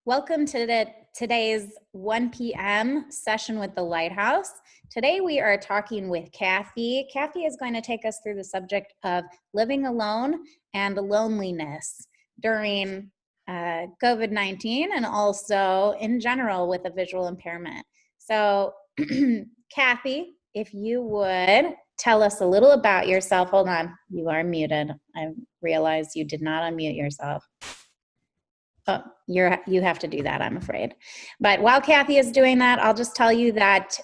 Welcome to today's 1 p.m. session with the Lighthouse. Today we are talking with Kathy. Kathy is going to take us through the subject of living alone and loneliness during COVID-19 and also in general with a visual impairment. So Kathy, if you would tell us a little about yourself. Hold on, you are muted. I realized you did not unmute yourself. Oh, you have to do that, I'm afraid. But while Kathy is doing that, I'll just tell you that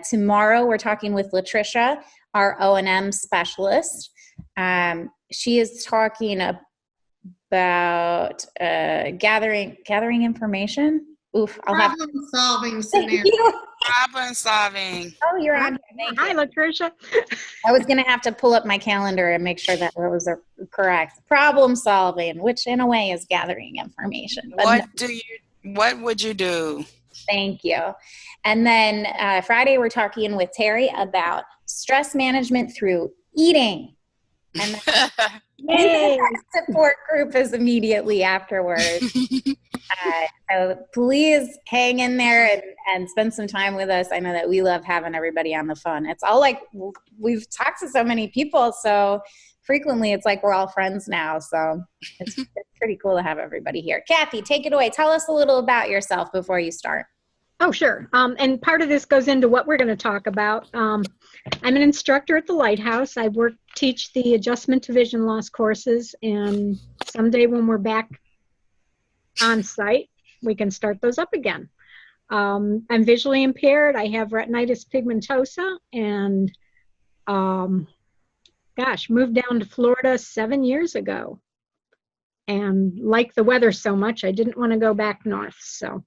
tomorrow we're talking with Latricia, our O&M specialist. She is talking about gathering information. Oof, I'll have problem-solving scenario. Problem solving. Oh, you're on. Thank Hi, you. Latricia. I was going to have to pull up my calendar and make sure that was correct. Problem solving, which in a way is gathering information. What would you do? Thank you. And then Friday, we're talking with Terry about stress management through eating. And the support group is immediately afterwards. So please hang in there and spend some time with us. I know that we love having everybody on the phone. It's all like we've talked to so many people so frequently. It's like we're all friends now. So it's pretty cool to have everybody here. Kathy, take it away. Tell us a little about yourself before you start. Oh, sure. And part of this goes into what we're going to talk about. I'm an instructor at the Lighthouse. I teach the adjustment to vision loss courses, and someday when we're back on site, we can start those up again. I'm visually impaired. I have retinitis pigmentosa, and moved down to Florida 7 years ago. And like the weather so much, I didn't want to go back north. So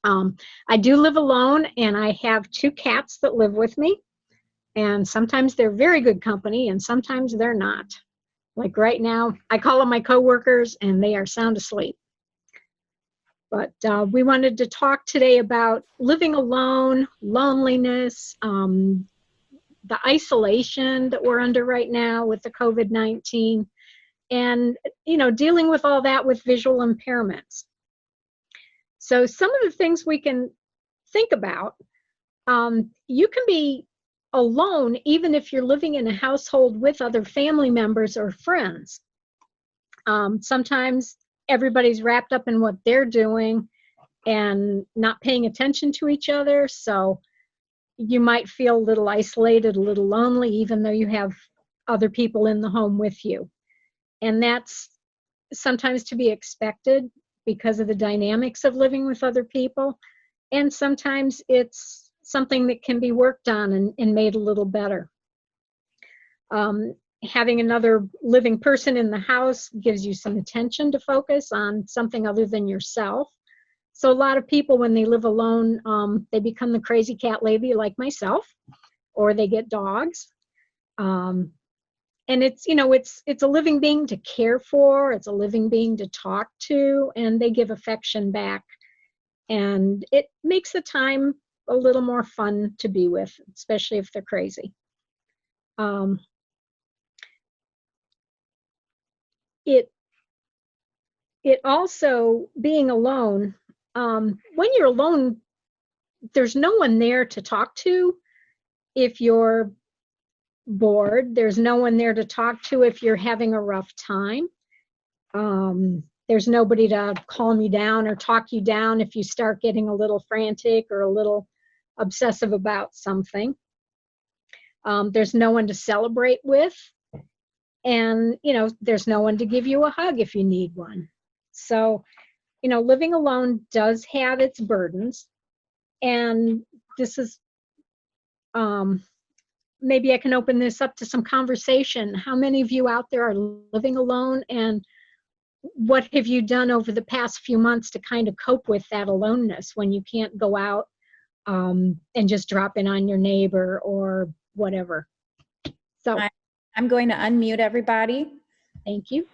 I do live alone, and I have 2 cats that live with me. And sometimes they're very good company, and sometimes they're not. Like right now, I call them my coworkers, and they are sound asleep. But we wanted to talk today about living alone, loneliness, the isolation that we're under right now with the COVID-19, and dealing with all that with visual impairments. So some of the things we can think about, you can be alone even if you're living in a household with other family members or friends. Sometimes everybody's wrapped up in what they're doing and not paying attention to each other. So you might feel a little isolated, a little lonely, even though you have other people in the home with you. And that's sometimes to be expected because of the dynamics of living with other people. And sometimes it's something that can be worked on and made a little better. Having another living person in the house gives you some attention to focus on something other than yourself. So a lot of people, when they live alone, they become the crazy cat lady like myself, or they get dogs. And it's a living being to care for. It's a living being to talk to, and they give affection back. And it makes the time a little more fun to be with, especially if they're crazy. It also, being alone, when you're alone, there's no one there to talk to if you're bored. There's no one there to talk to if you're having a rough time. There's nobody to calm you down or talk you down if you start getting a little frantic or a little obsessive about something. There's no one to celebrate with. And, there's no one to give you a hug if you need one. So, living alone does have its burdens. And this is, maybe I can open this up to some conversation. How many of you out there are living alone, and what have you done over the past few months to kind of cope with that aloneness when you can't go out and just drop in on your neighbor or whatever? So I'm going to unmute everybody. Thank you.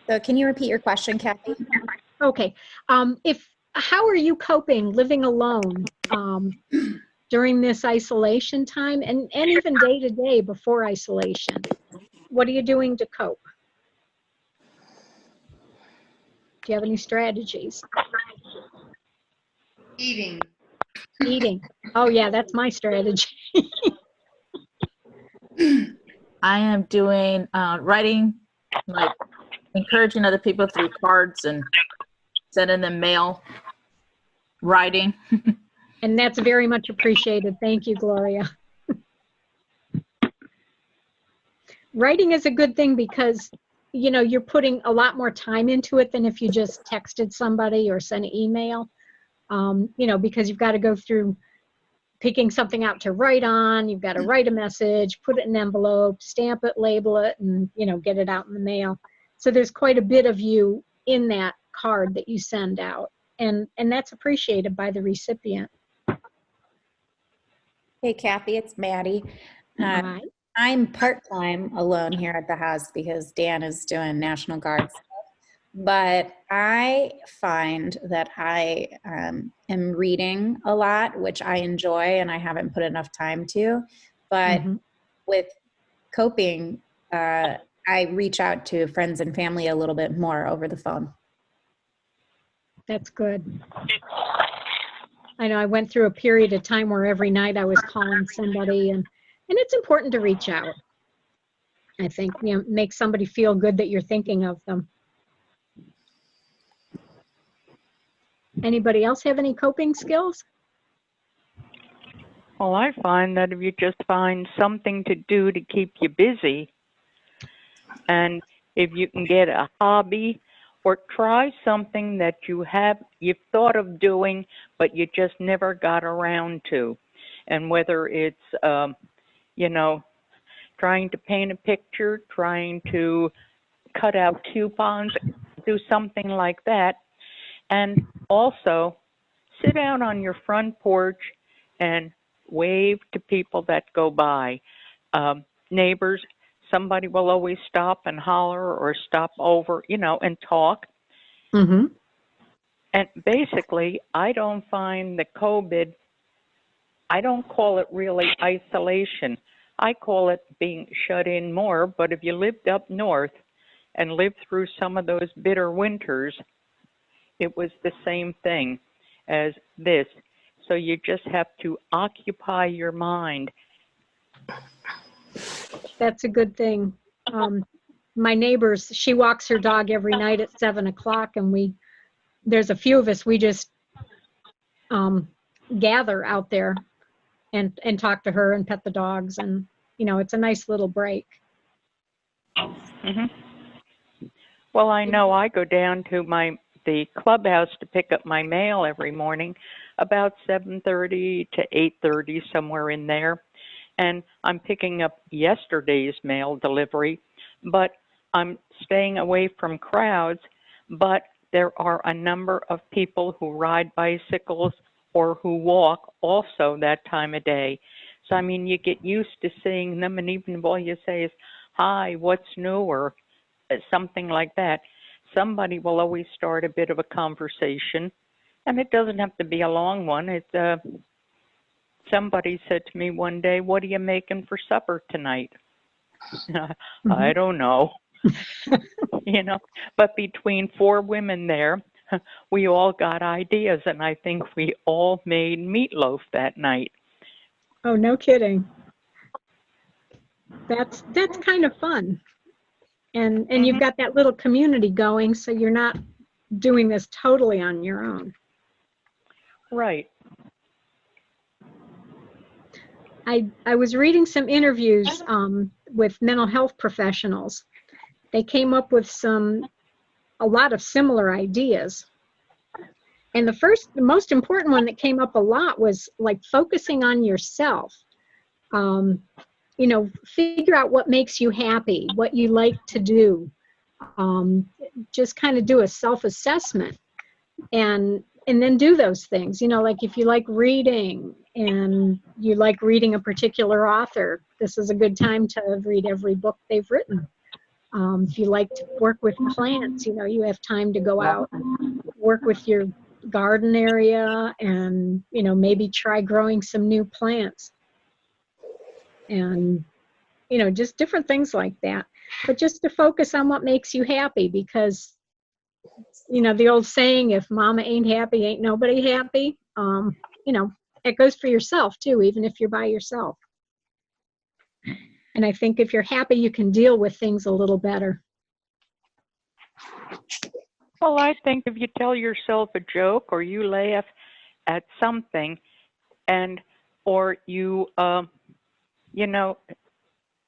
So can you repeat your question, Kathy? Okay. How are you coping living alone during this isolation time and even day to day before isolation? What are you doing to cope? you have any strategies. Eating. Eating. Oh yeah, that's my strategy. I am doing writing, like encouraging other people through cards and sending them mail. Writing. And that's very much appreciated. Thank you, Gloria. Writing is a good thing because, you know, you're putting a lot more time into it than if you just texted somebody or sent an email. You know, because you've got to go through picking something out to write on, you've got to write a message, put it in an envelope, stamp it, label it, and, you know, get it out in the mail. So there's quite a bit of you in that card that you send out, and that's appreciated by the recipient. Hey, Kathy, it's Maddie. Hi. I'm part-time alone here at the house because Dan is doing National Guard stuff. But I find that I am reading a lot, which I enjoy and I haven't put enough time to. But with coping, I reach out to friends and family a little bit more over the phone. That's good. I know I went through a period of time where every night I was calling somebody, and it's important to reach out. I think, you know, make somebody feel good that you're thinking of them. Anybody else have any coping skills? Well, I find that if you just find something to do to keep you busy, and if you can get a hobby or try something that you've thought of doing, but you just never got around to. And whether it's, you know, trying to paint a picture, trying to cut out coupons, do something like that. And also sit out on your front porch and wave to people that go by. Neighbors, somebody will always stop and holler or stop over, you know, and talk. And basically, I don't find the COVID, I don't call it really isolation. I call it being shut in more. But if you lived up north and lived through some of those bitter winters, it was the same thing as this. So you just have to occupy your mind. That's a good thing. My neighbors, she walks her dog every night at 7 o'clock, and there's a few of us, we just gather out there and talk to her and pet the dogs, and, you know, it's a nice little break. Well, I know I go down to the clubhouse to pick up my mail every morning about 7:30 to 8:30, somewhere in there. And I'm picking up yesterday's mail delivery, but I'm staying away from crowds. But there are a number of people who ride bicycles or who walk also that time of day. So, I mean, you get used to seeing them, and even if all you say is, hi, what's new, or something like that, somebody will always start a bit of a conversation. And it doesn't have to be a long one. It's somebody said to me one day, what are you making for supper tonight? I don't know. You know, but between 4 women there, we all got ideas, and I think we all made meatloaf that night. Oh, no kidding. That's kind of fun. And you've got that little community going, so you're not doing this totally on your own. Right. I was reading some interviews with mental health professionals. They came up with a lot of similar ideas. And the most important one that came up a lot was like focusing on yourself. You know, figure out what makes you happy, what you like to do. Just kind of do a self-assessment and then do those things. You know, like if you like reading and you like reading a particular author, this is a good time to read every book they've written. If you like to work with plants, you know, you have time to go out and work with your garden area and, you know, maybe try growing some new plants. And, you know, just different things like that. But just to focus on what makes you happy, because you know, the old saying, if mama ain't happy, ain't nobody happy. You know, it goes for yourself too, even if you're by yourself. And I think if you're happy, you can deal with things a little better. Well, I think if you tell yourself a joke or you laugh at something, and or you, you know,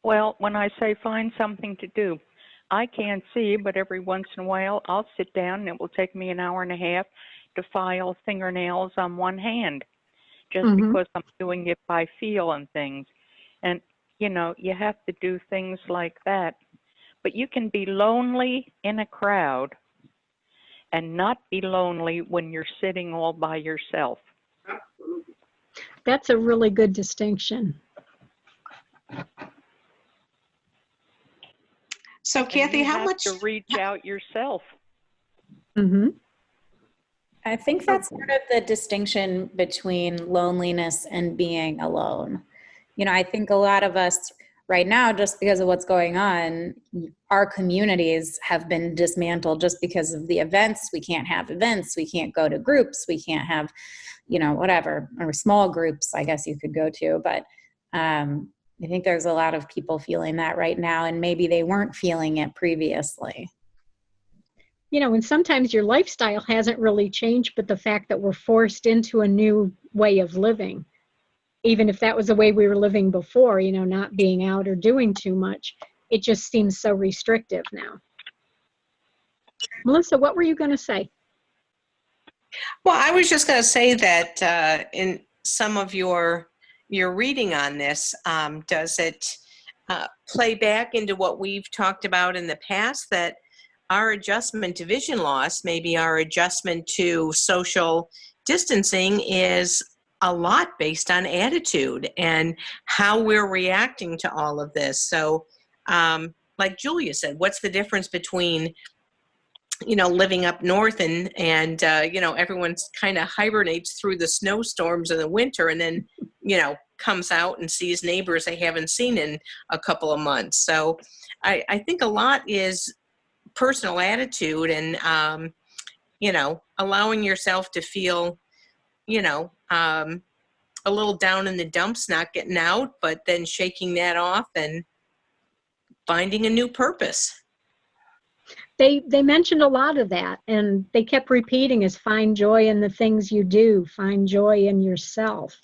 well, when I say find something to do, I can't see, but every once in a while I'll sit down and it will take me an hour and a half to file fingernails on one hand, just because I'm doing it by feel and things. And, you know, you have to do things like that. But you can be lonely in a crowd and not be lonely when you're sitting all by yourself. That's a really good distinction. So Kathy, you how have much? to reach out yourself. I think that's sort of the distinction between loneliness and being alone. You know, I think a lot of us right now, just because of what's going on, our communities have been dismantled just because of the events. We can't have events. We can't go to groups. We can't have, you know, whatever, or small groups, I guess you could go to. But I think there's a lot of people feeling that right now, and maybe they weren't feeling it previously. You know, and sometimes your lifestyle hasn't really changed, but the fact that we're forced into a new way of living, even if that was the way we were living before, you know, not being out or doing too much, it just seems so restrictive now. Melissa, what were you going to say? Well, I was just going to say that in some of your reading on this, does it play back into what we've talked about in the past, that our adjustment to vision loss, maybe our adjustment to social distancing, is a lot based on attitude and how we're reacting to all of this. So like Julia said, what's the difference between, you know, living up north and you know, everyone's kind of hibernates through the snowstorms in the winter and then, you know, comes out and sees neighbors they haven't seen in a couple of months. So I think a lot is personal attitude and, you know, allowing yourself to feel, you know, a little down in the dumps, not getting out, but then shaking that off and finding a new purpose. They mentioned a lot of that, and they kept repeating is find joy in the things you do, find joy in yourself.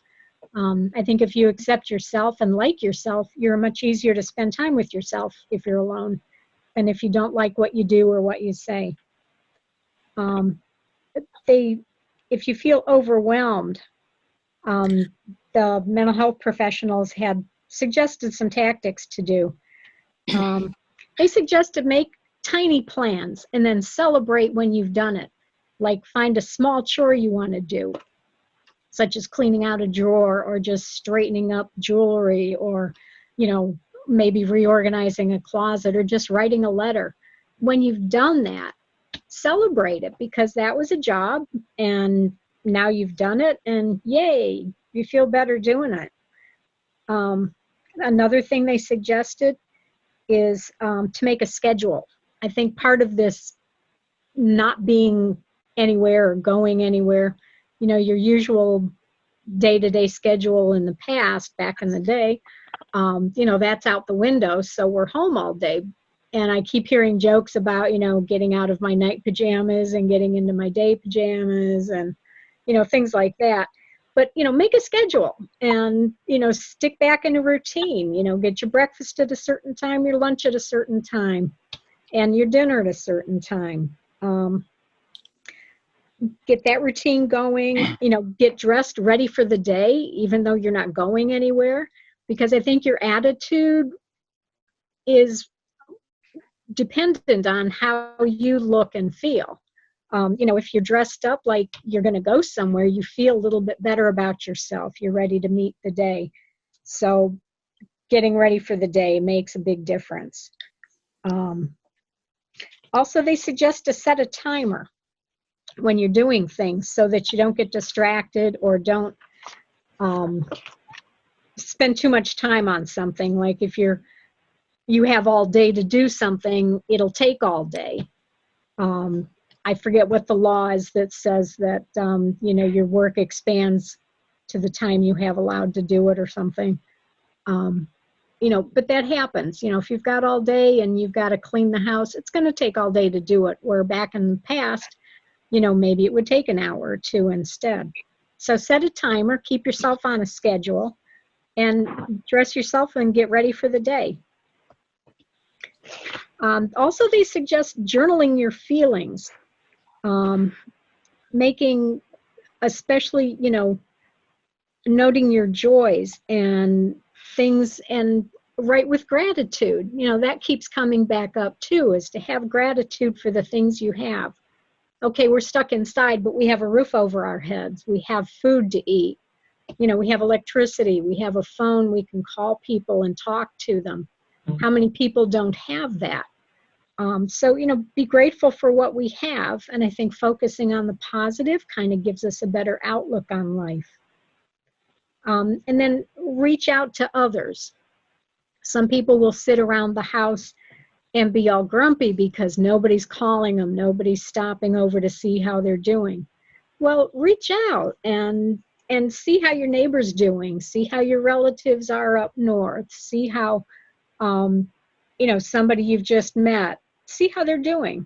I think if you accept yourself and like yourself, you're much easier to spend time with yourself if you're alone than if you don't like what you do or what you say. If you feel overwhelmed, the mental health professionals had suggested some tactics to do. They suggested make tiny plans and then celebrate when you've done it. Like find a small chore you want to do, such as cleaning out a drawer or just straightening up jewelry, or, you know, maybe reorganizing a closet or just writing a letter. When you've done that, celebrate it, because that was a job and now you've done it and yay, you feel better doing it. Another thing they suggested is to make a schedule. I think part of this not being anywhere or going anywhere, you know, your usual day-to-day schedule in the past, back in the day, you know, that's out the window. So we're home all day. And I keep hearing jokes about, you know, getting out of my night pajamas and getting into my day pajamas and, you know, things like that. But, you know, make a schedule and, you know, stick back in a routine, you know, get your breakfast at a certain time, your lunch at a certain time, and your dinner at a certain time. Get that routine going, you know, get dressed ready for the day, even though you're not going anywhere, because I think your attitude is dependent on how you look and feel. You know, if you're dressed up like you're going to go somewhere, you feel a little bit better about yourself. You're ready to meet the day. So getting ready for the day makes a big difference. Also, they suggest to set a timer when you're doing things so that you don't get distracted or don't spend too much time on something. Like if you have all day to do something, it'll take all day. I forget what the law is that says that, you know, your work expands to the time you have allowed to do it or something. You know, but that happens. You know, if you've got all day and you've got to clean the house, it's going to take all day to do it. Where back in the past, you know, maybe it would take an hour or two instead. So set a timer, keep yourself on a schedule, and dress yourself and get ready for the day. Also, they suggest journaling your feelings, making, especially, you know, noting your joys and things, and write with gratitude. You know, that keeps coming back up too, is to have gratitude for the things you have. Okay, we're stuck inside, but we have a roof over our heads. We have food to eat. You know, we have electricity. We have a phone. We can call people and talk to them. How many people don't have that? So, you know, be grateful for what we have. And I think focusing on the positive kind of gives us a better outlook on life. And then reach out to others. Some people will sit around the house and be all grumpy because nobody's calling them, nobody's stopping over to see how they're doing. Well, reach out and see how your neighbor's doing, see how your relatives are up north, see how, you know, somebody you've just met, see how they're doing.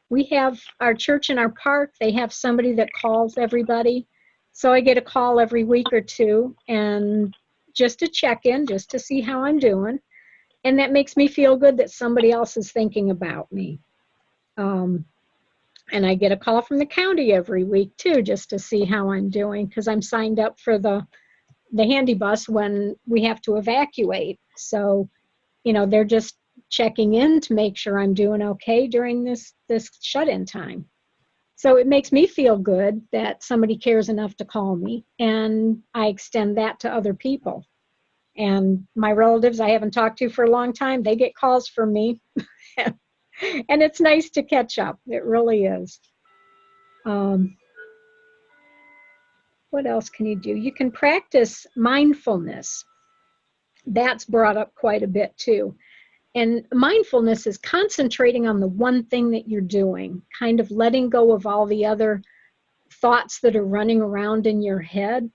We have our church in our park, they have somebody that calls everybody. So I get a call every week or two, and just to check in, just to see how I'm doing. And that makes me feel good that somebody else is thinking about me. And I get a call from the county every week too, just to see how I'm doing, because I'm signed up for the handy bus when we have to evacuate. So, you know, they're just checking in to make sure I'm doing okay during this shut-in time. So it makes me feel good that somebody cares enough to call me, and I extend that to other people. And my relatives I haven't talked to for a long time, they get calls from me. And it's nice to catch up. It really is. What else can you do? You can practice mindfulness. That's brought up quite a bit too. And mindfulness is concentrating on the one thing that you're doing, kind of letting go of all the other thoughts that are running around in your head,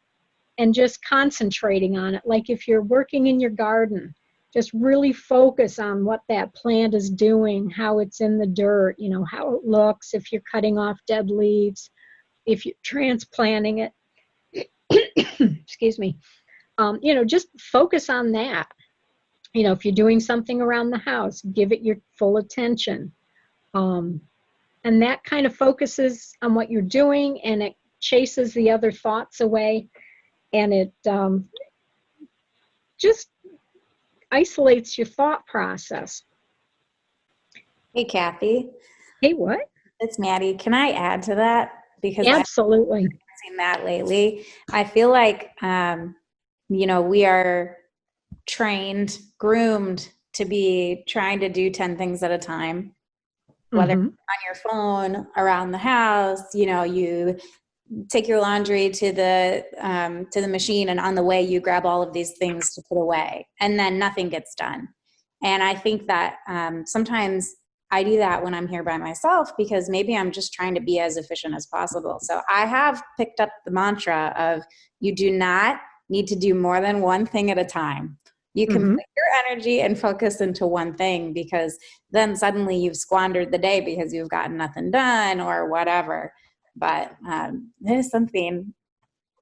and just concentrating on it. Like if you're working in your garden, just really focus on what that plant is doing, how it's in the dirt, you know, how it looks, if you're cutting off dead leaves, if you're transplanting it. Excuse me. You know, just focus on that. You know, if you're doing something around the house, give it your full attention. And that kind of focuses on what you're doing, and it chases the other thoughts away. And it just isolates your thought process. Hey, Kathy. Hey, what? It's Maddie. Can I add to that? Because Absolutely. I've seen that lately. I feel like, you know, we are trained, groomed to be trying to do 10 things at a time, whether on your phone, around the house, you know, you take your laundry to the machine, and on the way you grab all of these things to put away, and then nothing gets done. And I think that sometimes I do that when I'm here by myself, because maybe I'm just trying to be as efficient as possible. So I have picked up the mantra of, you do not need to do more than one thing at a time. You can put your energy and focus into one thing, because then suddenly you've squandered the day because you've gotten nothing done or whatever. But there's something,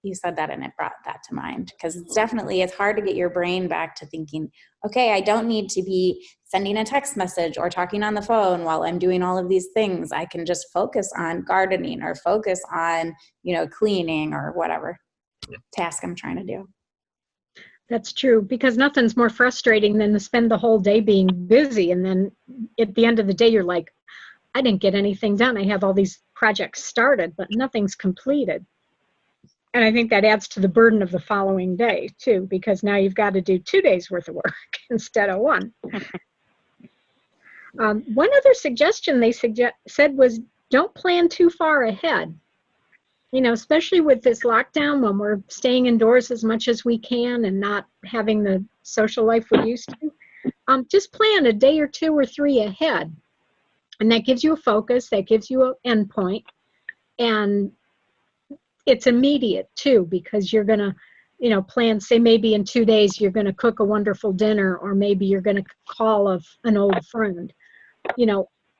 you said that and it brought that to mind, because it's hard to get your brain back to thinking, okay, I don't need to be sending a text message or talking on the phone while I'm doing all of these things. I can just focus on gardening, or focus on, you know, cleaning, or whatever task I'm trying to do. That's true, because nothing's more frustrating than to spend the whole day being busy, and then at the end of the day you're like, I didn't get anything done. I have all these projects started, but nothing's completed. And I think that adds to the burden of the following day too, because now you've got to do 2 days worth of work instead of one. One other suggestion they said was, don't plan too far ahead. You know, especially with this lockdown, when we're staying indoors as much as we can and not having the social life we used to, just plan a day or 2 or 3 ahead. And that gives you a focus, that gives you an endpoint. And it's immediate too, because you're going to, plan, say maybe in 2 days you're going to cook a wonderful dinner, or maybe you're going to call an old friend,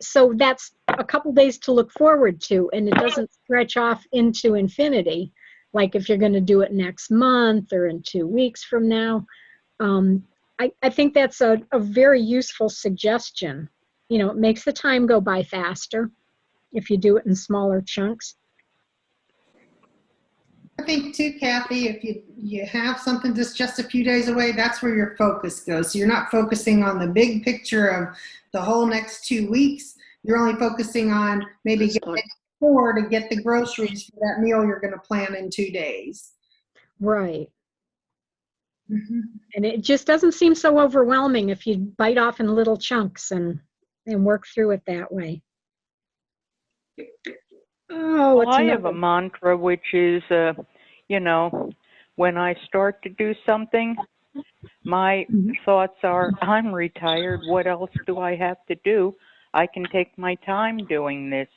so that's a couple days to look forward to, and it doesn't stretch off into infinity, like if you're going to do it next month or in 2 weeks from now. I think that's a very useful suggestion. It makes the time go by faster if you do it in smaller chunks. I think too, Kathy, if you have something that's just a few days away, that's where your focus goes. So you're not focusing on the big picture of the whole next 2 weeks. You're only focusing on maybe getting 4 to get the groceries for that meal you're going to plan in 2 days. Right. Mm-hmm. And it just doesn't seem so overwhelming if you bite off in little chunks and work through it that way. Oh, well, I have a mantra, which is, when I start to do something, my thoughts are, I'm retired. What else do I have to do? I can take my time doing this.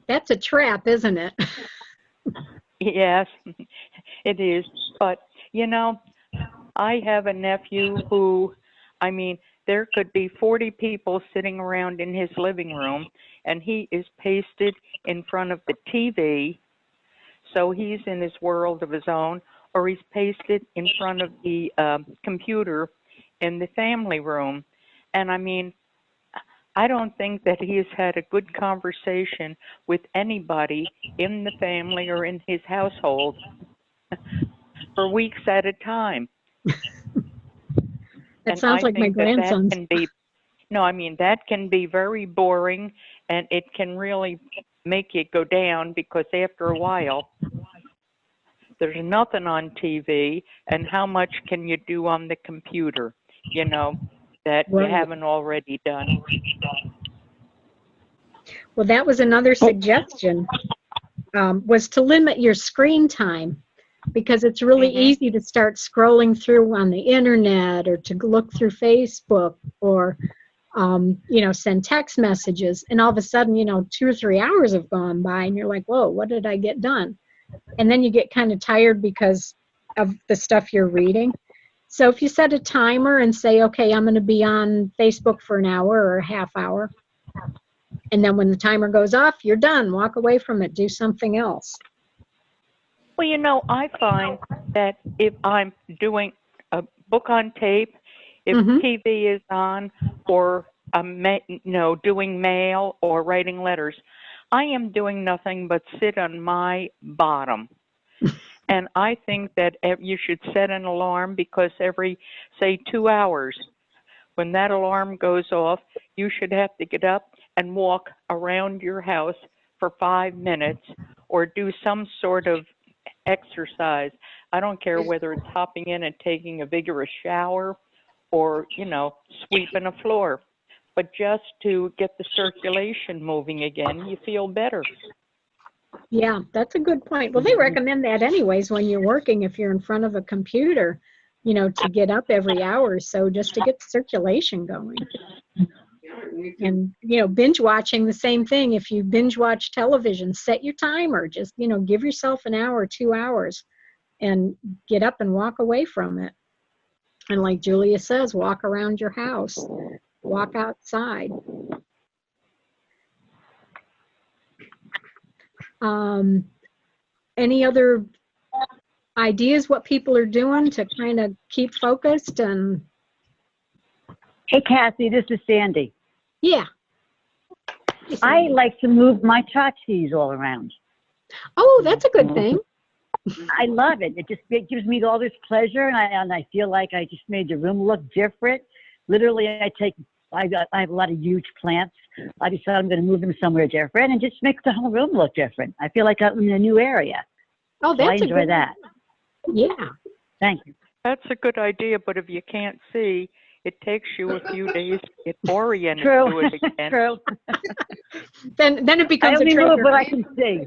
That's a trap, isn't it? Yes, it is. But, I have a nephew who, there could be 40 people sitting around in his living room, and he is pasted in front of the TV, so he's in his world of his own, or he's pasted in front of the computer in the family room. And I don't think that he has had a good conversation with anybody in the family or in his household for weeks at a time. That sounds like my grandson's. That can be very boring, and it can really make you go down, because after a while, there's nothing on TV, and how much can you do on the computer, that you haven't already done? Well, that was another suggestion, was to limit your screen time, because it's really easy to start scrolling through on the internet, or to look through Facebook, or send text messages, and all of a sudden 2 or 3 hours have gone by, and you're like, whoa, what did I get done? And then you get kind of tired because of the stuff you're reading. So if you set a timer and say, okay, I'm going to be on Facebook for an hour or a half hour, and then when the timer goes off, you're done. Walk away from it. Do something else. Well, I find that if I'm doing a book on tape, if TV is on, or I'm doing mail or writing letters, I am doing nothing but sit on my bottom. And I think that you should set an alarm, because every, say, 2 hours, when that alarm goes off, you should have to get up and walk around your house for 5 minutes, or do some sort of exercise. I don't care whether it's hopping in and taking a vigorous shower, or, sweeping a floor. But just to get the circulation moving again, you feel better. Yeah, that's a good point. Well, they recommend that anyways when you're working, if you're in front of a computer, to get up every hour or so, just to get the circulation going. And, binge watching, the same thing. If you binge watch television, set your timer. Just, give yourself an hour, 2 hours, and get up and walk away from it. And like Julia says, walk around your house, walk outside. Any other ideas what people are doing to kind of keep focused? And hey, Kathy, this is Sandy. Yeah. I like to move my tchotchkes all around. Oh, that's a good thing. I love it. It gives me all this pleasure, and I feel like I just made the room look different. Literally, I have a lot of huge plants. I decided I'm going to move them somewhere different and just make the whole room look different. I feel like I'm in a new area. Oh, that's so I enjoy that. Yeah. Thank you. That's a good idea, but if you can't see, it takes you a few days to get oriented True. to it again. True. Then it becomes I only a move treasure. what I can see.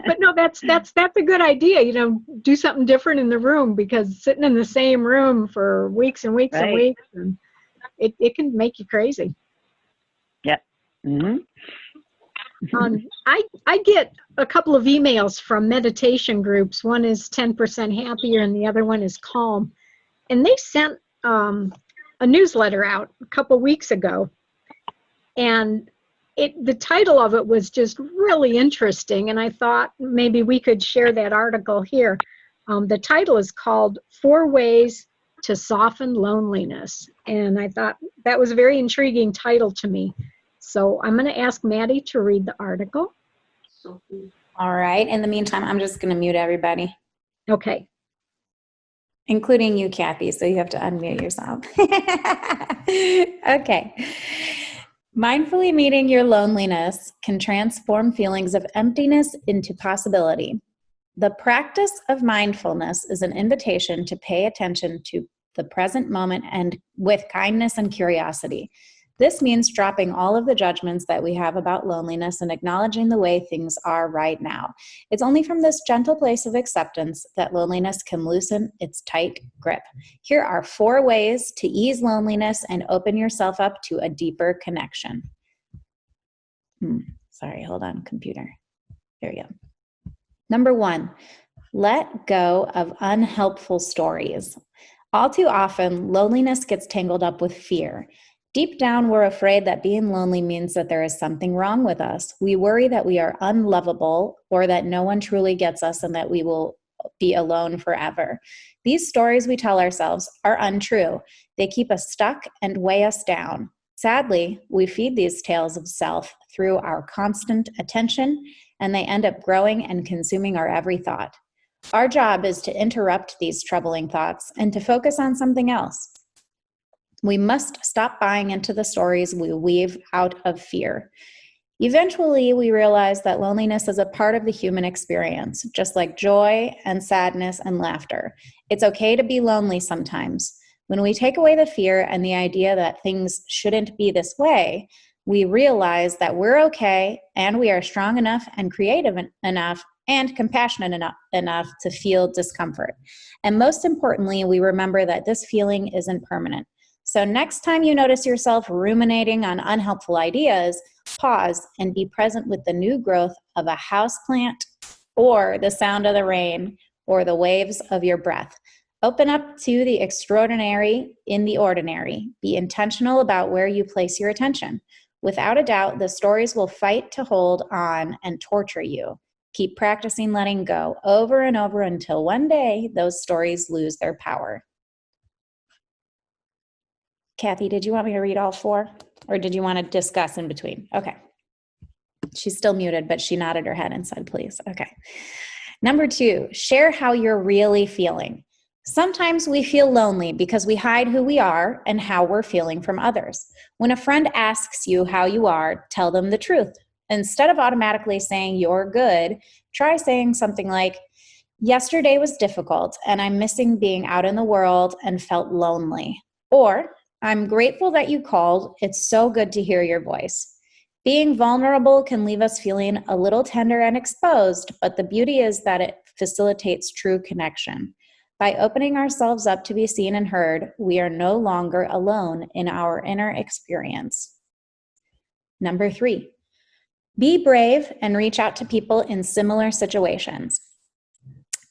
But no, that's a good idea. Do something different in the room, because sitting in the same room for weeks and weeks and weeks, and it can make you crazy. Yeah. Mm-hmm. I get a couple of emails from meditation groups. One is 10% happier and the other one is calm. And they sent a newsletter out a couple weeks ago. And the title of it was just really interesting. And I thought maybe we could share that article here. The title is called 4 Ways to Soften Loneliness. And I thought that was a very intriguing title to me. So I'm going to ask Maddie to read the article. All right. In the meantime, I'm just going to mute everybody, Okay. including you, Kathy. So you have to unmute yourself. Okay. Mindfully meeting your loneliness can transform feelings of emptiness into possibility. The practice of mindfulness is an invitation to pay attention to the present moment and with kindness and curiosity. This means dropping all of the judgments that we have about loneliness and acknowledging the way things are right now. It's only from this gentle place of acceptance that loneliness can loosen its tight grip. Here are 4 ways to ease loneliness and open yourself up to a deeper connection. Sorry, hold on, computer. There we go. Number 1, let go of unhelpful stories. All too often, loneliness gets tangled up with fear. Deep down, we're afraid that being lonely means that there is something wrong with us. We worry that we are unlovable or that no one truly gets us and that we will be alone forever. These stories we tell ourselves are untrue. They keep us stuck and weigh us down. Sadly, we feed these tales of self through our constant attention, and they end up growing and consuming our every thought. Our job is to interrupt these troubling thoughts and to focus on something else. We must stop buying into the stories we weave out of fear. Eventually, we realize that loneliness is a part of the human experience, just like joy and sadness and laughter. It's okay to be lonely sometimes. When we take away the fear and the idea that things shouldn't be this way, we realize that we're okay and we are strong enough and creative enough and compassionate enough to feel discomfort. And most importantly, we remember that this feeling isn't permanent. So next time you notice yourself ruminating on unhelpful ideas, pause and be present with the new growth of a houseplant or the sound of the rain or the waves of your breath. Open up to the extraordinary in the ordinary. Be intentional about where you place your attention. Without a doubt, the stories will fight to hold on and torture you. Keep practicing letting go over and over until one day those stories lose their power. Kathy, did you want me to read all 4? Or did you want to discuss in between? Okay. She's still muted, but she nodded her head and said, please. Okay. Number 2, share how you're really feeling. Sometimes we feel lonely because we hide who we are and how we're feeling from others. When a friend asks you how you are, tell them the truth. Instead of automatically saying you're good, try saying something like, yesterday was difficult and I'm missing being out in the world and felt lonely. Or, I'm grateful that you called. It's so good to hear your voice. Being vulnerable can leave us feeling a little tender and exposed, but the beauty is that it facilitates true connection. By opening ourselves up to be seen and heard, we are no longer alone in our inner experience. Number 3, be brave and reach out to people in similar situations.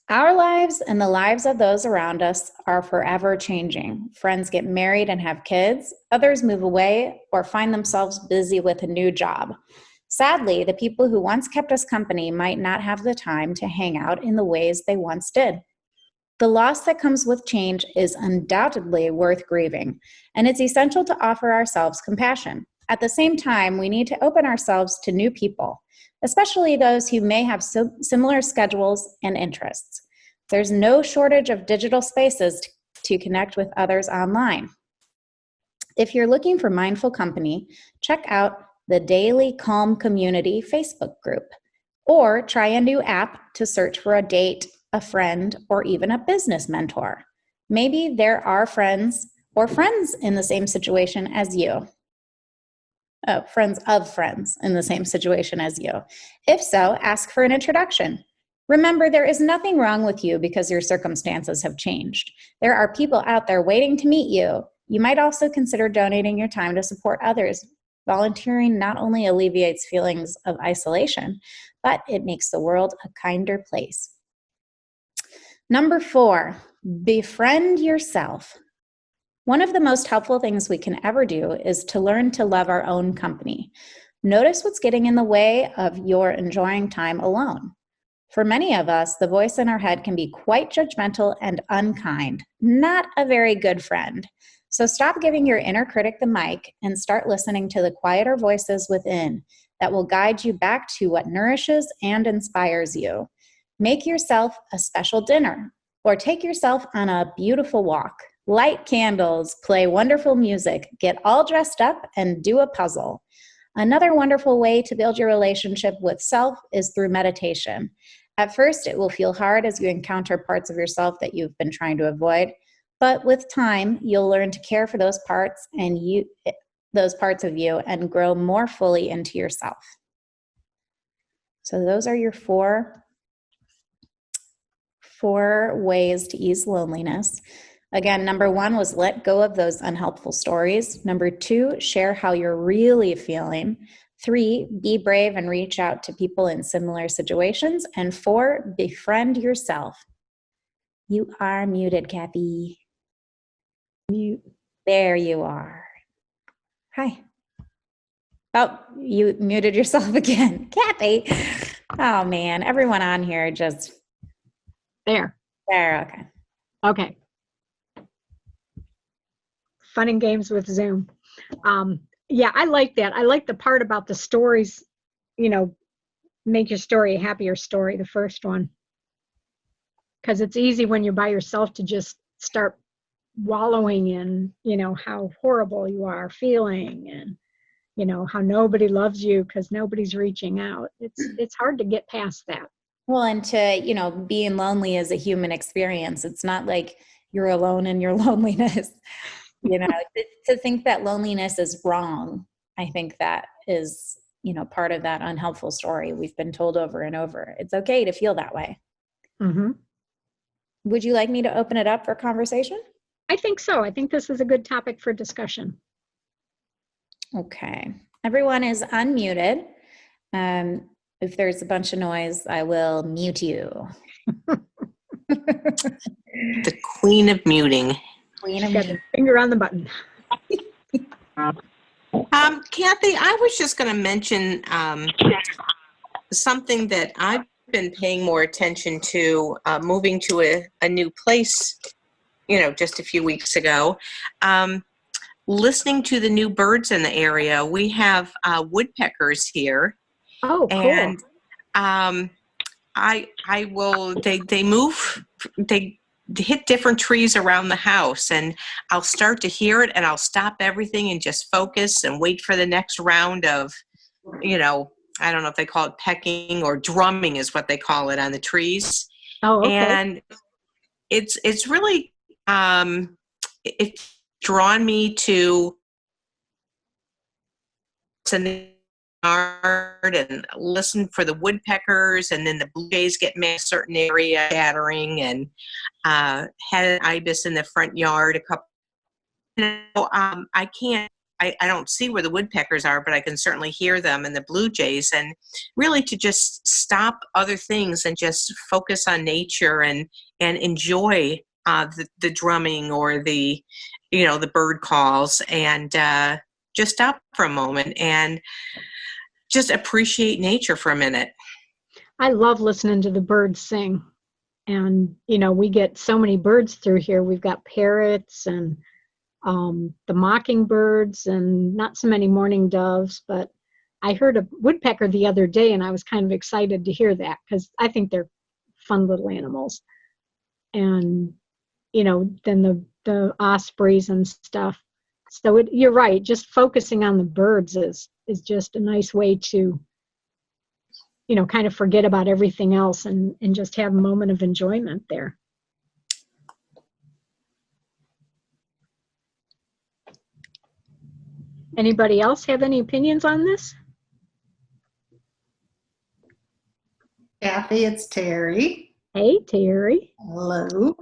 Our lives and the lives of those around us are forever changing. Friends get married and have kids. Others move away or find themselves busy with a new job. Sadly, the people who once kept us company might not have the time to hang out in the ways they once did. The loss that comes with change is undoubtedly worth grieving, and it's essential to offer ourselves compassion. At the same time, we need to open ourselves to new people, especially those who may have similar schedules and interests. There's no shortage of digital spaces to connect with others online. If you're looking for mindful company, check out the Daily Calm Community Facebook group, or try a new app to search for a date, a friend, or even a business mentor. Maybe there are friends or friends in the same situation as you. Friends of friends in the same situation as you. If so, ask for an introduction. Remember, there is nothing wrong with you because your circumstances have changed. There are people out there waiting to meet you, You might also consider donating your time to support others. Volunteering not only alleviates feelings of isolation, but it makes the world a kinder place. Number 4, befriend yourself. One of the most helpful things we can ever do is to learn to love our own company. Notice what's getting in the way of your enjoying time alone. For many of us, the voice in our head can be quite judgmental and unkind, not a very good friend. So stop giving your inner critic the mic and start listening to the quieter voices within that will guide you back to what nourishes and inspires you. Make yourself a special dinner or take yourself on a beautiful walk. Light candles, play wonderful music, get all dressed up, and do a puzzle. Another wonderful way to build your relationship with self is through meditation. At first, it will feel hard as you encounter parts of yourself that you've been trying to avoid, but with time, you'll learn to care for those parts of you and grow more fully into yourself. So those are your four ways to ease loneliness. Again, number 1 was let go of those unhelpful stories. Number 2, share how you're really feeling. 3, be brave and reach out to people in similar situations. And 4, befriend yourself. You are muted, Kathy. Mute. There you are. Hi. Oh, you muted yourself again. Kathy. Oh, man. Everyone on here just... There. Okay. Okay. Fun and games with Zoom. Yeah, I like that. I like the part about the stories, make your story a happier story, the first one. Because it's easy when you're by yourself to just start wallowing in, how horrible you are feeling and, how nobody loves you because nobody's reaching out. It's hard to get past that. Well, and to, being lonely is a human experience. It's not like you're alone in your loneliness. To think that loneliness is wrong, I think that is, part of that unhelpful story we've been told over and over. It's okay to feel that way. Mm-hmm. Would you like me to open it up for conversation? I think so. I think this is a good topic for discussion. Okay. Everyone is unmuted. If there's a bunch of noise, I will mute you. The queen of muting. Got your finger on the button. Kathy, I was just going to mention something that I've been paying more attention to, moving to a new place, just a few weeks ago. Listening to the new birds in the area. We have woodpeckers here. Oh, cool. And they move, they hit different trees around the house, and I'll start to hear it and I'll stop everything and just focus and wait for the next round of, I don't know if they call it pecking or drumming is what they call it on the trees. Oh, okay. And it's really, it's drawn me to the yard and listen for the woodpeckers, and then the blue jays get in a certain area scattering, and had an ibis in the front yard. I don't see where the woodpeckers are, but I can certainly hear them, and the blue jays, and really to just stop other things and just focus on nature and enjoy the drumming or the bird calls, and just stop for a moment and just appreciate nature for a minute. I love listening to the birds sing. And, we get so many birds through here. We've got parrots and the mockingbirds and not so many mourning doves. But I heard a woodpecker the other day, and I was kind of excited to hear that because I think they're fun little animals. And, then the ospreys and stuff. So you're right. Just focusing on the birds is just a nice way to, kind of forget about everything else and just have a moment of enjoyment there. Anybody else have any opinions on this? Kathy, it's Terry. Hey, Terry. Hello.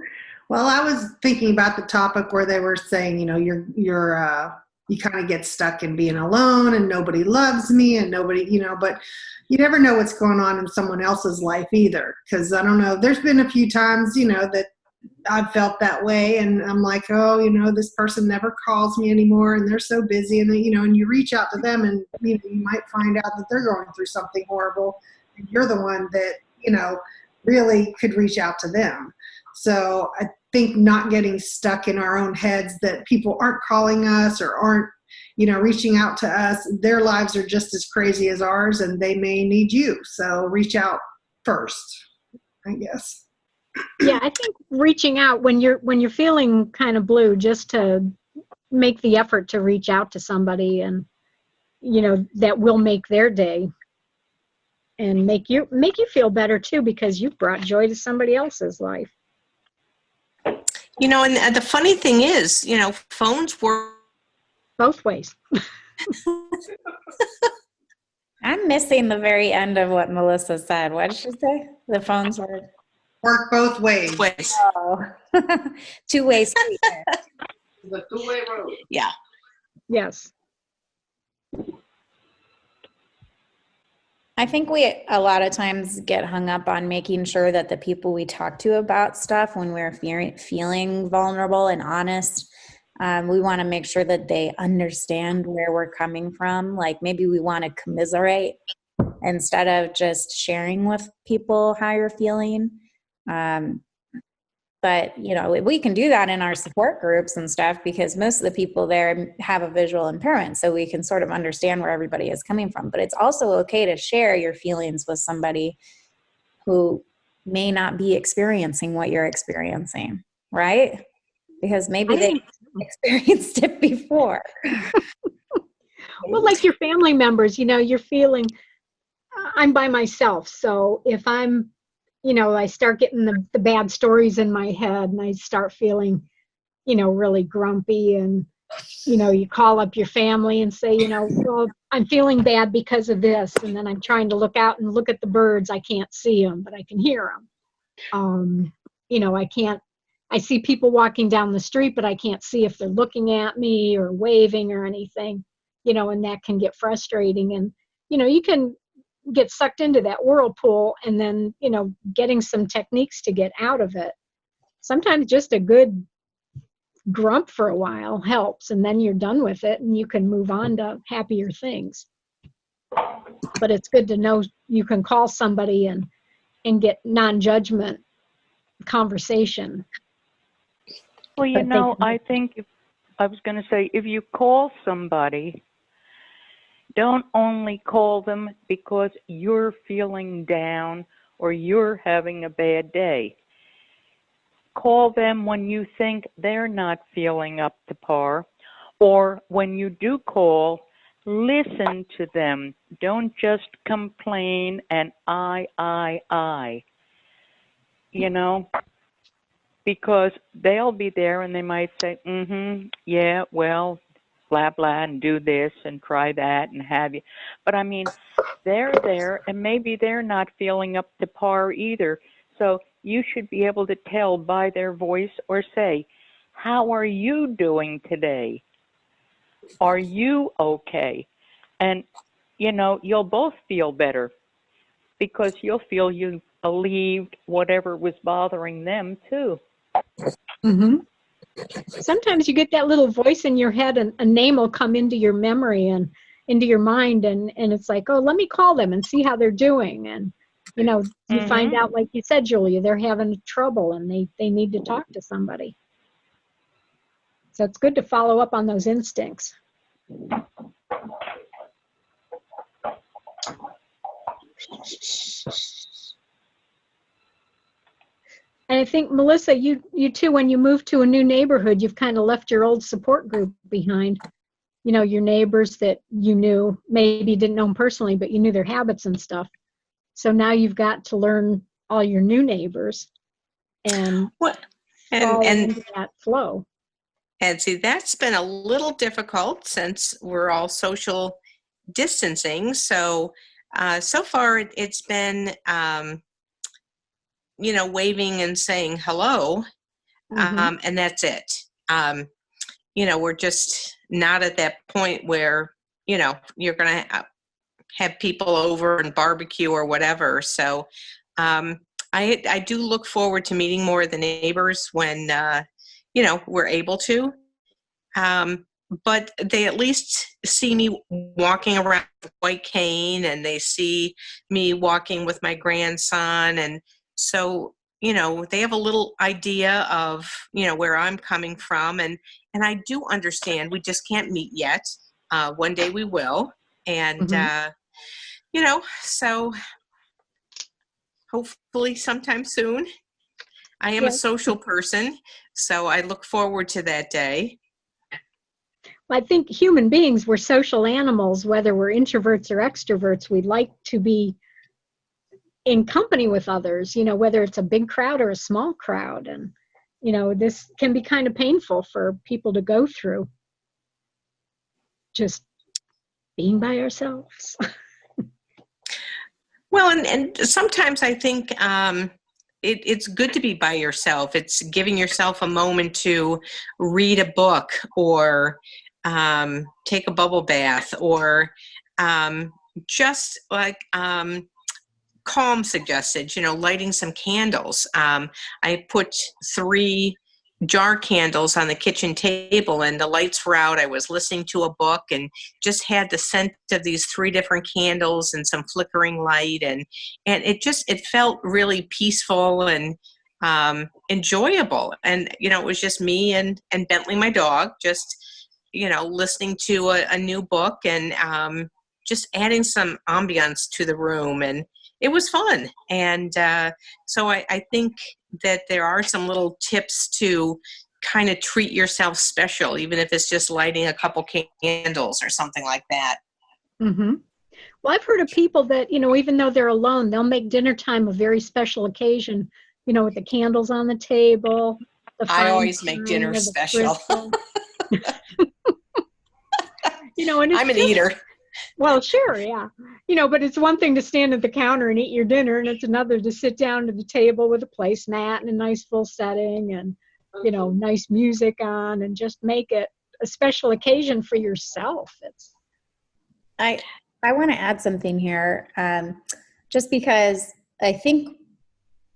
Well, I was thinking about the topic where they were saying, you kind of get stuck in being alone and nobody loves me and nobody, but you never know what's going on in someone else's life either. Because I don't know, there's been a few times, that I've felt that way, and I'm like, oh, this person never calls me anymore, and they're so busy, and and you reach out to them, and you might find out that they're going through something horrible, and you're the one that really could reach out to them. So I think not getting stuck in our own heads that people aren't calling us or aren't reaching out to us. Their lives are just as crazy as ours, and they may need you. So reach out first, I guess. Yeah, I think reaching out when you're feeling kind of blue, just to make the effort to reach out to somebody, and that will make their day and make you feel better too, because you've brought joy to somebody else's life. And the funny thing is, phones work both ways. I'm missing the very end of what Melissa said. What did she say? The phones work both ways. Oh. Two-way street. It's a two-way road. Yeah. Yes. I think we a lot of times get hung up on making sure that the people we talk to about stuff, when we're feeling vulnerable and honest, we want to make sure that they understand where we're coming from. Like maybe we want to commiserate instead of just sharing with people how you're feeling. But we can do that in our support groups and stuff, because most of the people there have a visual impairment, so we can sort of understand where everybody is coming from. But it's also okay to share your feelings with somebody who may not be experiencing what you're experiencing, right? Because maybe they experienced it before. Well, like your family members, you're feeling, I'm by myself. So if I'm, I start getting the bad stories in my head, and I start feeling, really grumpy, and, you call up your family and say, well, I'm feeling bad because of this. And then I'm trying to look out and look at the birds. I can't see them, but I can hear them. I see people walking down the street, but I can't see if they're looking at me or waving or anything, and that can get frustrating. And, you can get sucked into that whirlpool, and then, getting some techniques to get out of it. Sometimes just a good grump for a while helps, and then you're done with it and you can move on to happier things. But it's good to know you can call somebody and get non-judgment conversation. Well, I think I was going to say, if you call somebody, don't only call them because you're feeling down or you're having a bad day. Call them when you think they're not feeling up to par, or when you do call, listen to them. Don't just complain and because they'll be there and they might say, yeah, well, blah, blah, and do this and try that and have you. But I mean, they're there and maybe they're not feeling up to par either. So you should be able to tell by their voice, or say, how are you doing today? Are you okay? And, you'll both feel better, because you'll feel you alleviated whatever was bothering them too. Mm-hmm. Sometimes you get that little voice in your head, and a name will come into your memory and into your mind, and it's like, oh, let me call them and see how they're doing. And you find out, like you said, Julia, they're having trouble and they need to talk to somebody. So it's good to follow up on those instincts. And I think, Melissa, you too, when you move to a new neighborhood, you've kind of left your old support group behind. Your neighbors that you knew, maybe didn't know them personally, but you knew their habits and stuff. So now you've got to learn all your new neighbors and into that flow. And see, that's been a little difficult since we're all social distancing. So, so far it's been, waving and saying hello. and that's it. We're just not at that point where, you're going to have people over and barbecue or whatever. So I do look forward to meeting more of the neighbors when, we're able to. But they at least see me walking around with a white cane, and they see me walking with my grandson. And so, they have a little idea of, where I'm coming from. And I do understand we just can't meet yet. One day we will. And, so hopefully sometime soon. I am a social person, so I look forward to that day. I think human beings, we're social animals, whether we're introverts or extroverts. We'd like to be in company with others, whether it's a big crowd or a small crowd. And, this can be kind of painful for people to go through, just being by ourselves. Well, and sometimes I think it's good to be by yourself. It's giving yourself a moment to read a book or take a bubble bath or just like Calm suggested, lighting some candles. I put 3 jar candles on the kitchen table and the lights were out. I was listening to a book and just had the scent of these 3 different candles and some flickering light. And it felt really peaceful and enjoyable. And, it was just me and Bentley, my dog, just, listening to a new book and just adding some ambiance to the room. And it was fun. And so I think that there are some little tips to kind of treat yourself special, even if it's just lighting a couple candles or something like that. Mm-hmm. Well, I've heard of people that, even though they're alone, they'll make dinner time a very special occasion, with the candles on the table. I always make dinner special. And I'm an eater. Well, sure, yeah. But it's one thing to stand at the counter and eat your dinner, and it's another to sit down to the table with a placemat and a nice full setting and, nice music on, and just make it a special occasion for yourself. I want to add something here, just because I think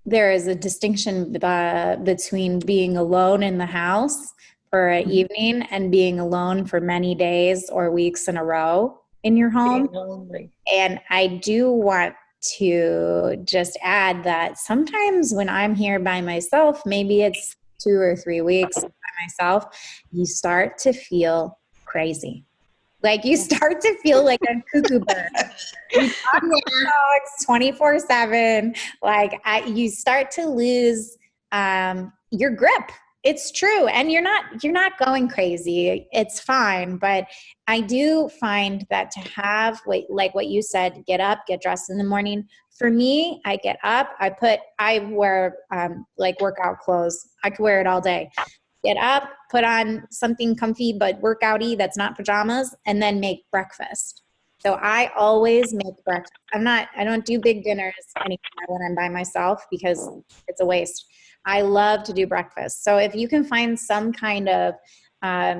there is a distinction between being alone in the house for an evening and being alone for many days or weeks in a row in your home. And I do want to just add that sometimes when I'm here by myself, maybe it's 2 or 3 weeks by myself, you start to feel crazy. Like you start to feel like a cuckoo bird. You talk to your dogs 24/7. Like you start to lose your grip. It's true. And you're not going crazy. It's fine. But I do find that to have, like what you said, get up, get dressed in the morning. For me, I get up, I wear like workout clothes. I could wear it all day. Get up, put on something comfy but workouty that's not pajamas, and then make breakfast. So I always make breakfast. I don't do big dinners anymore when I'm by myself because it's a waste. I love to do breakfast. So if you can find some kind of, I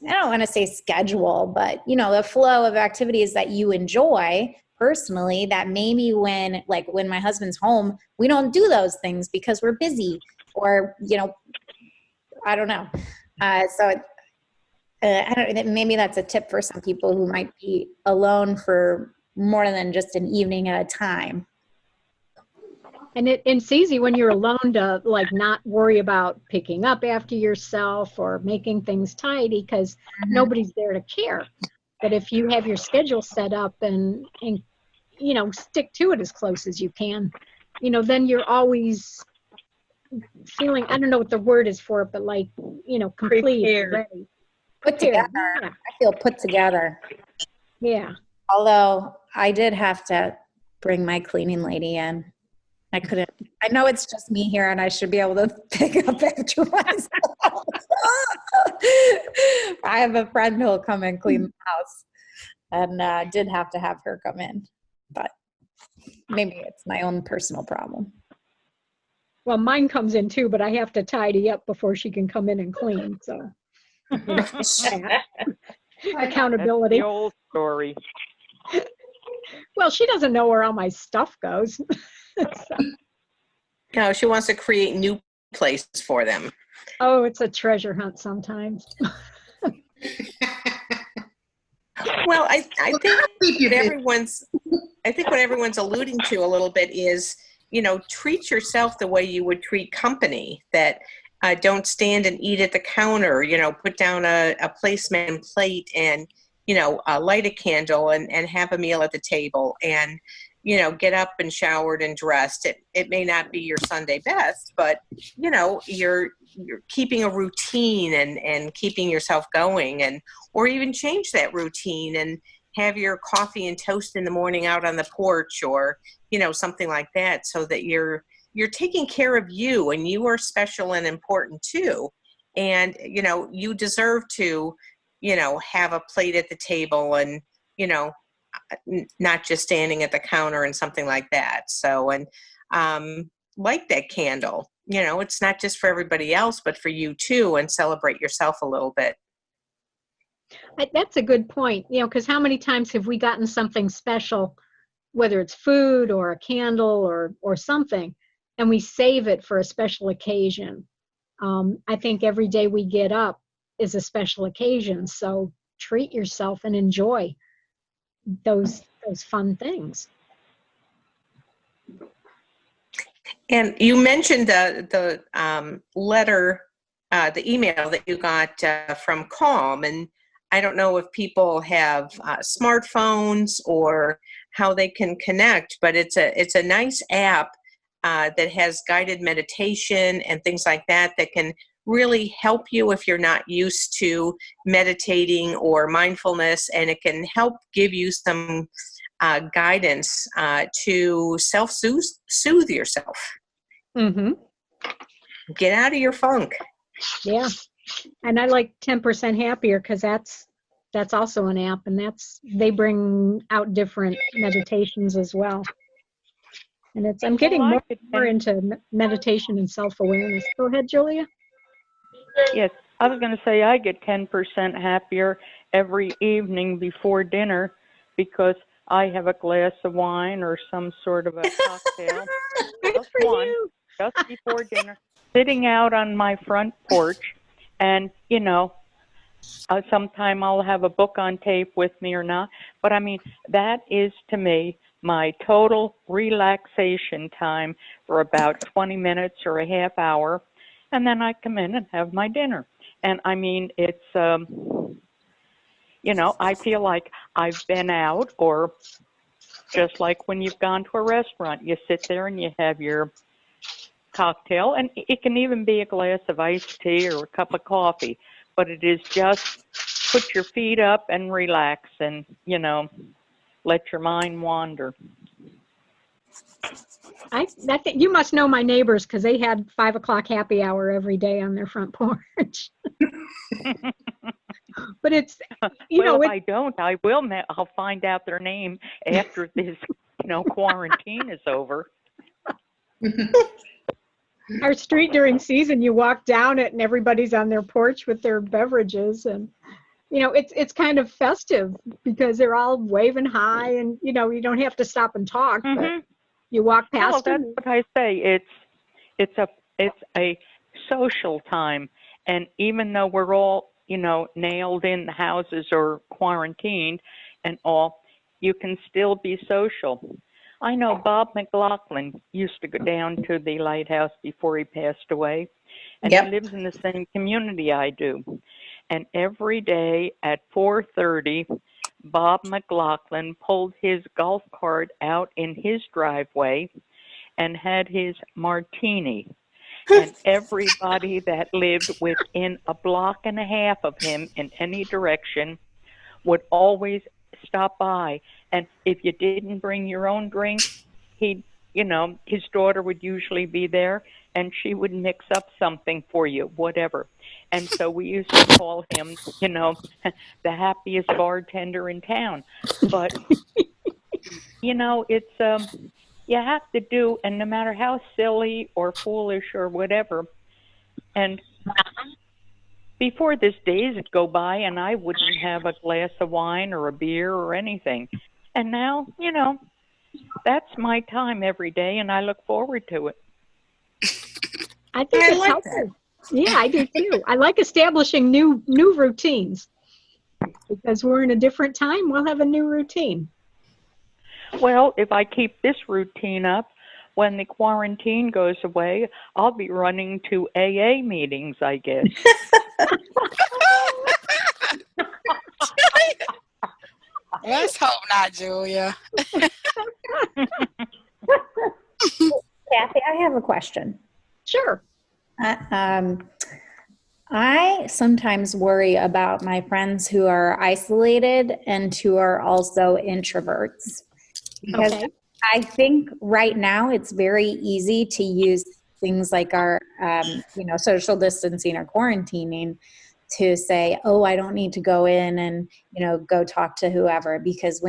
don't want to say schedule, but the flow of activities that you enjoy personally, that maybe when my husband's home, we don't do those things because we're busy or, I don't know. Maybe that's a tip for some people who might be alone for more than just an evening at a time. And it's easy when you're alone to not worry about picking up after yourself or making things tidy because nobody's there to care. But if you have your schedule set up and stick to it as close as you can, then you're always feeling, I don't know what the word is for it, but complete, prepared. ready. Put together. Yeah. I feel put together. Yeah. Although I did have to bring my cleaning lady in. I couldn't. I know it's just me here and I should be able to pick up after myself. I have a friend who'll come and clean the house and did have to have her come in. But maybe it's my own personal problem. Well, mine comes in too, but I have to tidy up before she can come in and clean. So, you know, that. Accountability. That's the old story. Well, she doesn't know where all my stuff goes. So, No, she wants to create new places for them. oh, it's a treasure hunt sometimes. Well, I think Keep you what busy. what everyone's alluding to a little bit is, treat yourself the way you would treat company. That don't stand and eat at the counter. Put down a placemat plate and light a candle and have a meal at the table and get up and showered and dressed. It may not be your Sunday best, but you're keeping a routine and keeping yourself going, and or even change that routine and have your coffee and toast in the morning out on the porch, or something like that, so that you're taking care of you, and you are special and important too. And you deserve to have a plate at the table and not just standing at the counter and something like that. So, and light that candle. It's not just for everybody else, but for you too, and celebrate yourself a little bit. That's a good point, because how many times have we gotten something special, whether it's food or a candle or something, and we save it for a special occasion. I think every day we get up is a special occasion, so treat yourself and enjoy those fun things. And you mentioned the letter, the email that you got from Calm, and I don't know if people have smartphones or how they can connect, but it's a nice app that has guided meditation and things like that can really help you if you're not used to meditating or mindfulness, and it can help give you some guidance to self-soothe yourself. Mm-hmm. Get out of your funk. Yeah. And I like 10% Happier because that's also an app, and they bring out different meditations as well. And I'm getting more into meditation and self-awareness. Go ahead, Julia. Yes, I was going to say I get 10% happier every evening before dinner because I have a glass of wine or some sort of a cocktail, just one, just before dinner, sitting out on my front porch. And, sometime I'll have a book on tape with me or not. But, I mean, that is, to me, my total relaxation time for about 20 minutes or a half hour. And then I come in and have my dinner. And, I mean, it's, I feel like I've been out, or just like when you've gone to a restaurant, you sit there and you have your cocktail, and it can even be a glass of iced tea or a cup of coffee, but it is just put your feet up and relax and, let your mind wander. I think you must know my neighbors because they had 5 o'clock happy hour every day on their front porch. But it's, if I don't, I will. I'll find out their name after this, quarantine is over. Our street during season, you walk down it and everybody's on their porch with their beverages, and it's kind of festive because they're all waving high, and you don't have to stop and talk, but you walk past them. That's what I say. It's a social time, and even though we're all nailed in the houses or quarantined and all, you can still be social. I know Bob McLaughlin used to go down to the Lighthouse before he passed away, and Yep. He lives in the same community I do. And every day at 4:30, Bob McLaughlin pulled his golf cart out in his driveway and had his martini. And everybody that lived within a block and a half of him in any direction would always stop by. And if you didn't bring your own drink, his daughter would usually be there, and she would mix up something for you, whatever. And so we used to call him, the happiest bartender in town. But, it's you have to do, and no matter how silly or foolish or whatever, and before this days would go by and I wouldn't have a glass of wine or a beer or anything. And now, that's my time every day, and I look forward to it. I think it's helpful. Yeah, I do too. I like establishing new routines, because we're in a different time. We'll have a new routine. Well, if I keep this routine up, when the quarantine goes away, I'll be running to AA meetings, I guess. Let's hope not, Julia. Kathy, I have a question. Sure. I sometimes worry about my friends who are isolated and who are also introverts. Because Okay. I think right now it's very easy to use things like our, social distancing or quarantining to say, oh, I don't need to go in and, go talk to whoever. Because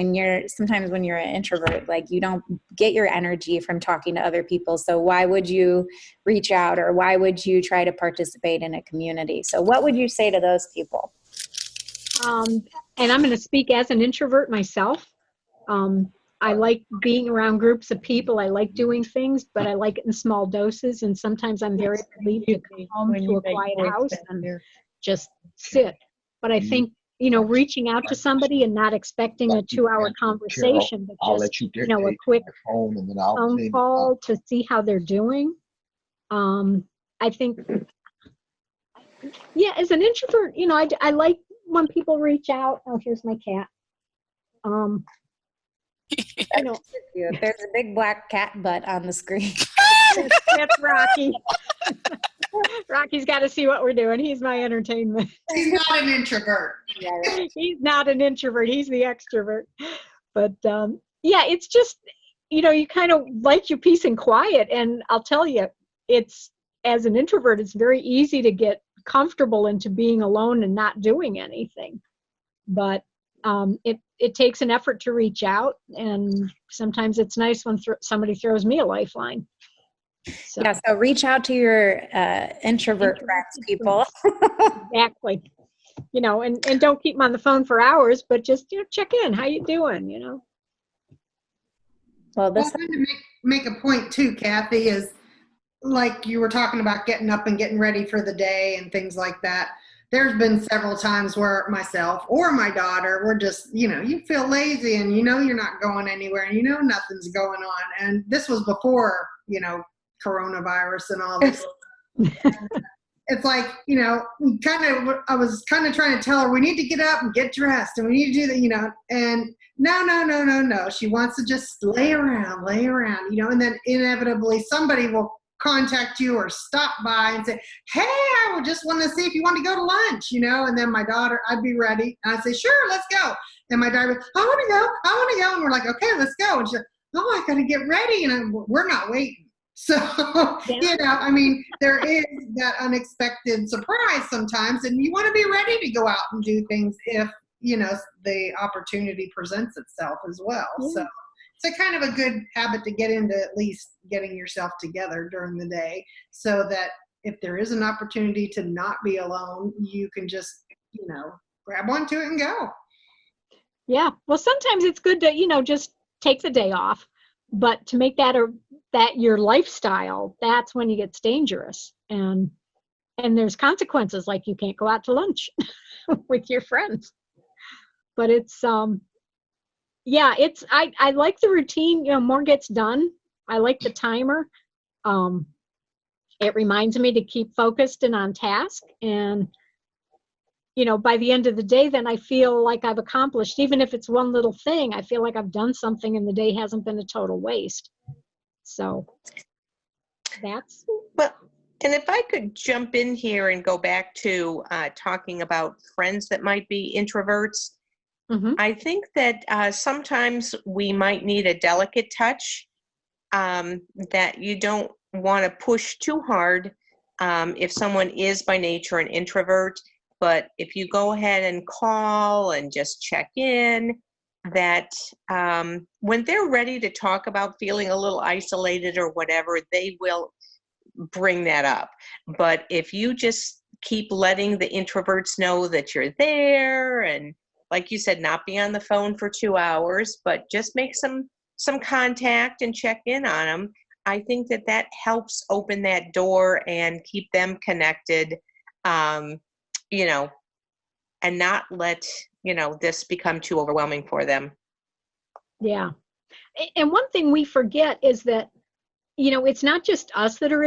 sometimes when you're an introvert, like you don't get your energy from talking to other people. So why would you reach out, or why would you try to participate in a community? So what would you say to those people? And I'm going to speak as an introvert myself. I like being around groups of people. I like doing things, but I like it in small doses. And sometimes I'm very relieved to come home to a quiet house and just sit. But I think, reaching out to somebody and not expecting a 2-hour conversation, but just, a quick phone call to see how they're doing. I think, as an introvert, I like when people reach out. Oh, here's my cat. There's a big black cat butt on the screen. That's Rocky. Rocky's got to see what we're doing. He's my entertainment. He's not an introvert. He's not an introvert. He's the extrovert. But it's just, you kind of like your peace and quiet. And I'll tell you, as an introvert, it's very easy to get comfortable into being alone and not doing anything. But it takes an effort to reach out, and sometimes it's nice when somebody throws me a lifeline. So reach out to your introvert friends, people. Exactly. And don't keep them on the phone for hours, but just check in. How you doing? Well, to make a point too, Kathy, is like you were talking about getting up and getting ready for the day and things like that. There's been several times where myself or my daughter, we're just, you feel lazy and you're not going anywhere and nothing's going on. And this was before, coronavirus and all this. It's like, I was kind of trying to tell her, we need to get up and get dressed and we need to do that, and no. She wants to just lay around, and then inevitably somebody will contact you or stop by and say, hey, I would just want to see if you want to go to lunch, and then my daughter, I'd be ready. And I'd say, sure, let's go. And my daughter would, I want to go. And we're like, okay, let's go. And she's like, oh, I got to get ready. And we're not waiting. So, there is that unexpected surprise sometimes, and you want to be ready to go out and do things if, the opportunity presents itself as well. Yeah. So it's a kind of a good habit to get into, at least getting yourself together during the day, so that if there is an opportunity to not be alone, you can just, grab onto it and go. Yeah. Well, sometimes it's good to, just take the day off, but to make that your lifestyle, that's when it gets dangerous. And there's consequences, like you can't go out to lunch with your friends. But it's, I like the routine, more gets done. I like the timer. It reminds me to keep focused and on task. And, by the end of the day, then I feel like I've accomplished, even if it's one little thing, I feel like I've done something and the day hasn't been a total waste. So that's. Well, and if I could jump in here and go back to talking about friends that might be introverts, mm-hmm. I think that sometimes we might need a delicate touch, that you don't want to push too hard if someone is by nature an introvert. But if you go ahead and call and just check in, that when they're ready to talk about feeling a little isolated or whatever, they will bring that up. But if you just keep letting the introverts know that you're there, and like you said, not be on the phone for 2 hours, but just make some contact and check in on them, I think that helps open that door and keep them connected, you know, and not let, this become too overwhelming for them. Yeah. And one thing we forget is that, it's not just us that are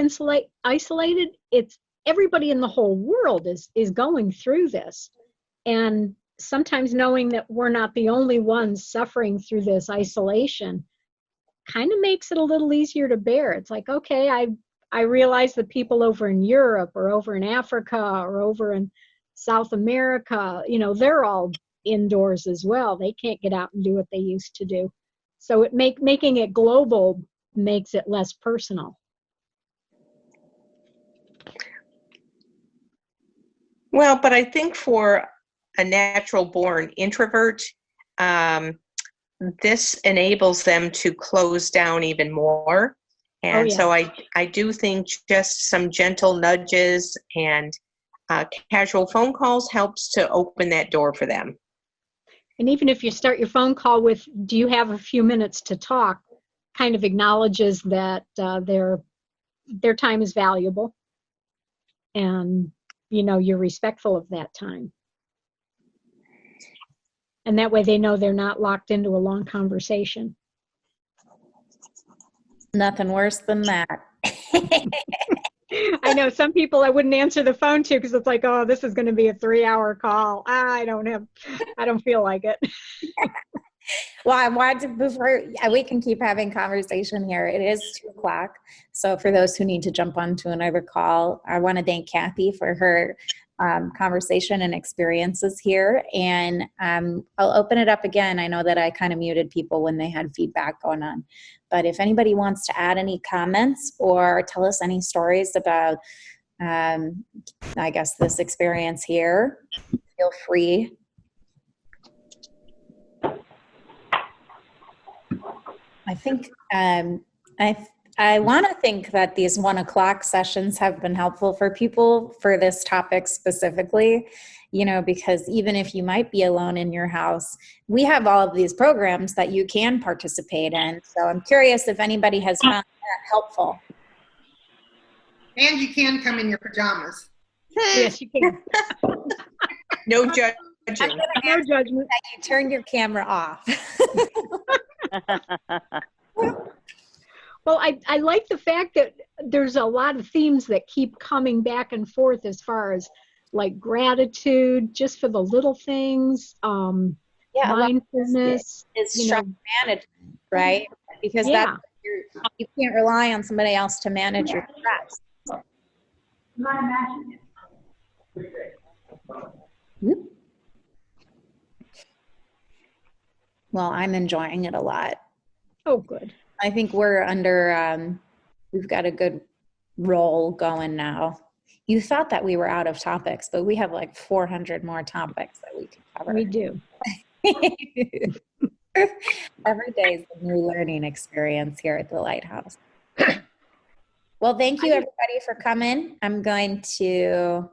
isolated. It's everybody in the whole world is going through this. And sometimes knowing that we're not the only ones suffering through this isolation kind of makes it a little easier to bear. It's like, okay, I realize that people over in Europe or over in Africa or over in South America, they're all indoors as well. They can't get out and do what they used to do. So making it global makes it less personal. Well, but I think for a natural born introvert, this enables them to close down even more. And so I do think just some gentle nudges and casual phone calls helps to open that door for them. And even if you start your phone call with, do you have a few minutes to talk, kind of acknowledges that their time is valuable. And, you're respectful of that time. And that way they know they're not locked into a long conversation. Nothing worse than that. I know some people I wouldn't answer the phone to because it's like, oh, this is going to be a 3-hour call. I don't feel like it. Well, I wanted to, before we can keep having conversation here, it is 2:00. So for those who need to jump onto another call, I want to thank Kathy for her conversation and experiences here. And I'll open it up again. I know that I kind of muted people when they had feedback going on. But if anybody wants to add any comments or tell us any stories about, I guess, this experience here, feel free. I think I want to think that these 1:00 sessions have been helpful for people for this topic specifically, because even if you might be alone in your house, we have all of these programs that you can participate in. So I'm curious if anybody has found that helpful. And you can come in your pajamas. Yes, you can. No judging. No judgment. That you turn your camera off. Well, I like the fact that there's a lot of themes that keep coming back and forth as far as like gratitude, just for the little things, mindfulness. Is stress management, right? Because that's you can't rely on somebody else to manage your stress. Well, I'm enjoying it a lot. Oh, good. I think we're under, we've got a good roll going now. You thought that we were out of topics, but we have like 400 more topics that we can cover. We do. Every day is a new learning experience here at the Lighthouse. Well, thank you everybody for coming. I'm going to